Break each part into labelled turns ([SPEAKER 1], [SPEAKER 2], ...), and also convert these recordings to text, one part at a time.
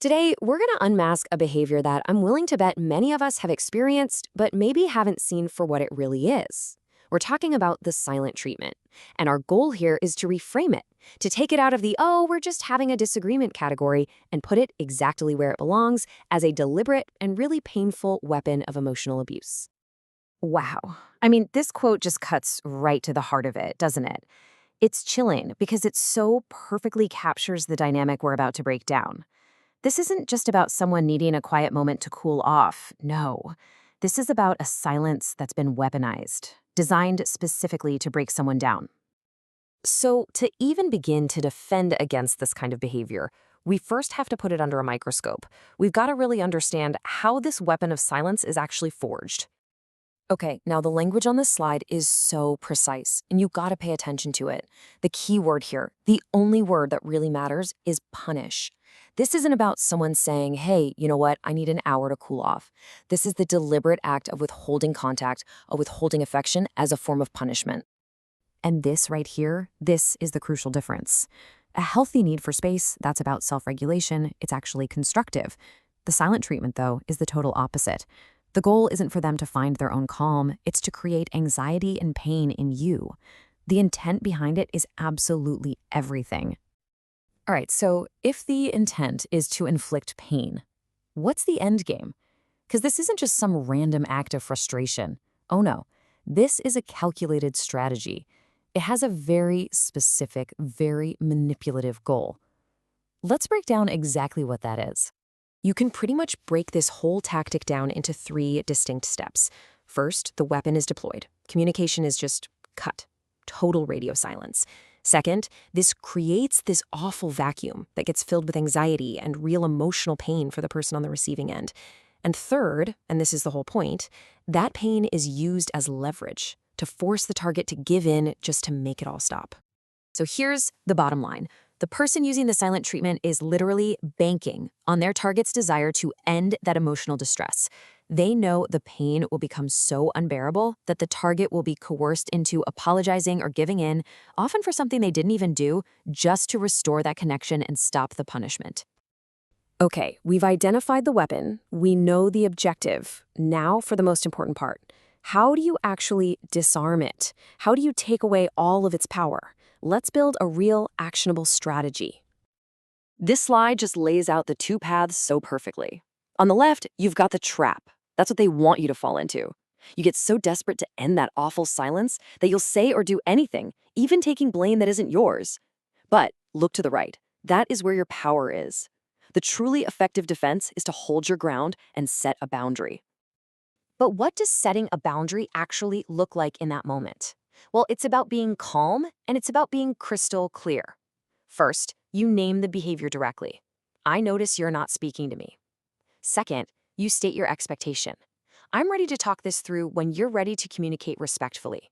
[SPEAKER 1] Today, we're going to unmask a behavior that I'm willing to bet many of us have experienced, but maybe haven't seen for what it really is. We're talking about the silent treatment, and our goal here is to reframe it, to take it out of the, oh, we're just having a disagreement category and put it exactly where it belongs as a deliberate and really painful weapon of emotional abuse.
[SPEAKER 2] Wow. I mean, this quote just cuts right to the heart of it, doesn't it? It's chilling because it so perfectly captures the dynamic we're about to break down. This isn't just about someone needing a quiet moment to cool off. No. This is about a silence that's been weaponized, designed specifically to break someone down.
[SPEAKER 1] So, to even begin to defend against this kind of behavior, we first have to put it under a microscope. We've got to really understand how this weapon of silence is actually forged. Okay, now the language on this slide is so precise, and you gotta pay attention to it. The key word here, the only word that really matters, is punish. This isn't about someone saying, hey, you know what, I need an hour to cool off. This is the deliberate act of withholding contact, of withholding affection as a form of punishment. And this right here, this is the crucial difference. A healthy need for space, that's about self-regulation, it's actually constructive. The silent treatment, though, is the total opposite. The goal isn't for them to find their own calm, it's to create anxiety and pain in you. The intent behind it is absolutely everything. All right, so if the intent is to inflict pain, what's the end game? Because this isn't just some random act of frustration. Oh no, this is a calculated strategy. It has a very specific, very manipulative goal. Let's break down exactly what that is. You can pretty much break this whole tactic down into three distinct steps. First, the weapon is deployed. Communication is just cut. Total radio silence. Second, this creates this awful vacuum that gets filled with anxiety and real emotional pain for the person on the receiving end. And third, and this is the whole point, that pain is used as leverage to force the target to give in just to make it all stop. So here's the bottom line. The person using the silent treatment is literally banking on their target's desire to end that emotional distress. They know the pain will become so unbearable that the target will be coerced into apologizing or giving in, often for something they didn't even do, just to restore that connection and stop the punishment. Okay, we've identified the weapon. We know the objective. Now for the most important part. How do you actually disarm it? How do you take away all of its power? Let's build a real, actionable strategy. This slide just lays out the two paths so perfectly. On the left, you've got the trap. That's what they want you to fall into. You get so desperate to end that awful silence that you'll say or do anything, even taking blame that isn't yours. But look to the right. That is where your power is. The truly effective defense is to hold your ground and set a boundary. But what does setting a boundary actually look like in that moment? Well, it's about being calm and it's about being crystal clear. First, you name the behavior directly. I notice you're not speaking to me. Second, you state your expectation. I'm ready to talk this through when you're ready to communicate respectfully.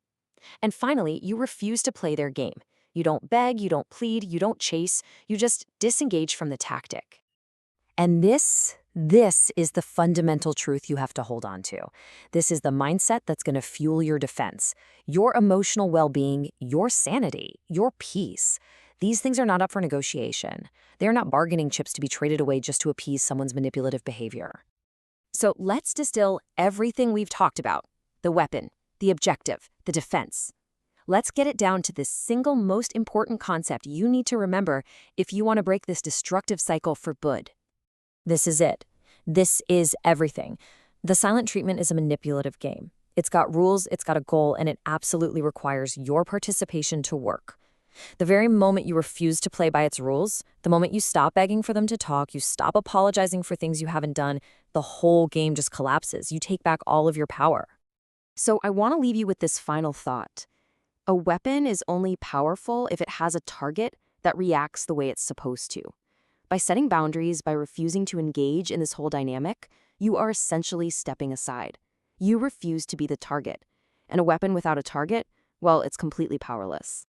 [SPEAKER 1] And finally, you refuse to play their game. You don't beg, you don't plead, you don't chase, you just disengage from the tactic. And this is the fundamental truth you have to hold on to. This is the mindset that's going to fuel your defense, your emotional well-being, your sanity, your peace. These things are not up for negotiation. They're not bargaining chips to be traded away just to appease someone's manipulative behavior. So let's distill everything we've talked about: the weapon, the objective, the defense. Let's get it down to the single most important concept you need to remember if you want to break this destructive cycle for good. This is it. This is everything. The silent treatment is a manipulative game. It's got rules, it's got a goal, and it absolutely requires your participation to work. The very moment you refuse to play by its rules, the moment you stop begging for them to talk, you stop apologizing for things you haven't done, the whole game just collapses. You take back all of your power. So I want to leave you with this final thought. A weapon is only powerful if it has a target that reacts the way it's supposed to. By setting boundaries, by refusing to engage in this whole dynamic, you are essentially stepping aside. You refuse to be the target. And a weapon without a target, well, it's completely powerless.